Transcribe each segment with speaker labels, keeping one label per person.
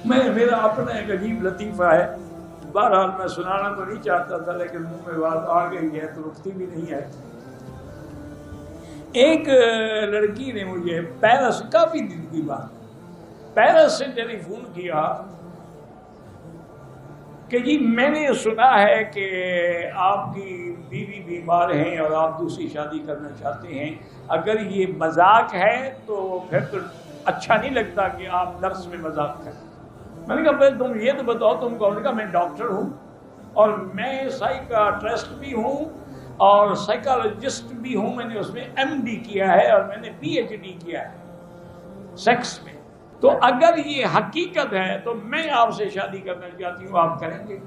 Speaker 1: میرا اپنا ایک عجیب لطیفہ ہے، بہرحال میں سنانا تو نہیں چاہتا تھا لیکن منہ میں بات آ گئی ہے تو رکتی بھی نہیں ہے۔ ایک لڑکی نے مجھے پیرس، کافی دن کی بات، پیرس سے ٹیلی فون کیا کہ جی میں نے سنا ہے کہ آپ کی بیوی بیمار ہیں اور آپ دوسری شادی کرنا چاہتے ہیں، اگر یہ مذاق ہے تو پھر تو اچھا نہیں لگتا کہ آپ نرس میں مذاق کریں۔ میں نے کہا پہلے تم یہ تو بتاؤ تم کون؟ نے کہا میں ڈاکٹر ہوں اور میں سائیکاٹرسٹ بھی ہوں اور سائیکالوجسٹ بھی ہوں، میں نے اس میں ایم ڈی کیا ہے اور میں نے پی ایچ ڈی کیا ہے سیکس میں، تو اگر یہ حقیقت ہے تو میں آپ سے شادی کرنا چاہتی ہوں، آپ کریں گے؟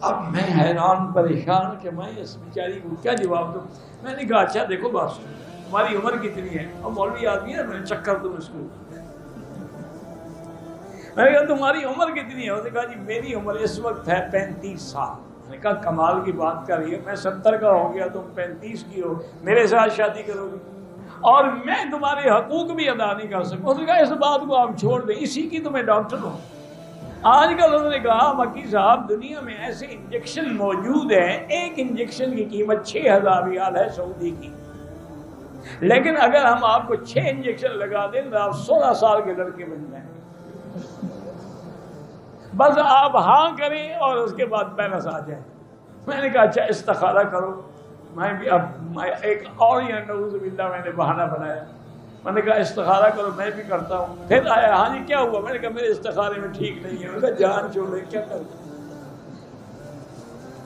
Speaker 1: اب میں حیران پریشان کہ میں اس بیچاری کو کیا جواب دوں۔ میں نے کہا اچھا دیکھو بات سنو، تمہاری عمر کتنی ہے؟ اب مولوی آدمی ہے میں چکر دوں اس کو۔ میں نے کہا تمہاری عمر کتنی ہے؟ اس نے کہا جی میری عمر اس وقت ہے 35 سال۔ میں نے کہا کمال کی بات کر رہی ہے، میں 70 کا ہو گیا، تم 35 کی ہو، میرے ساتھ شادی کرو گی اور میں تمہارے حقوق بھی ادا نہیں کر سکتا۔ اس نے کہا اس بات کو آپ چھوڑ دیں، اسی کی تو میں ڈاکٹر ہوں۔ آج کل انہوں نے کہا مکی صاحب دنیا میں ایسے انجیکشن موجود ہیں، ایک انجیکشن کی قیمت 6000 ریال ہے سعودی کی، لیکن اگر ہم آپ کو 6 انجیکشن لگا دیں تو آپ 16 سال کے لڑکے بن جائیں، بس آپ ہاں کریں اور اس کے بعد پیرس آ جائیں۔ میں نے کہا اچھا استخارہ کرو۔ میں بھی اب ایک اور یہ نعوذ باللہ میں نے بہانہ بنایا، میں نے کہا استخارہ کرو، میں بھی کرتا ہوں۔ پھر آیا ہاں جی کیا ہوا؟ میں نے کہا میرے استخارے میں ٹھیک نہیں ہے۔ میں نے کہا جان چھوڑے کیا کرتا۔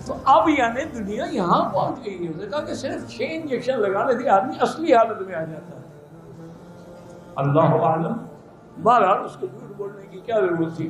Speaker 1: تو اب یعنی دنیا یہاں پہنچ گئی ہے۔ اس نے کہا کہ صرف 6 انجیکشن لگانے سے آدمی اصلی حالت میں آ جاتا ہے۔ اللہ عالم، بہرحال اس کو جھوٹ بولنے کی کیا ضرورت تھی؟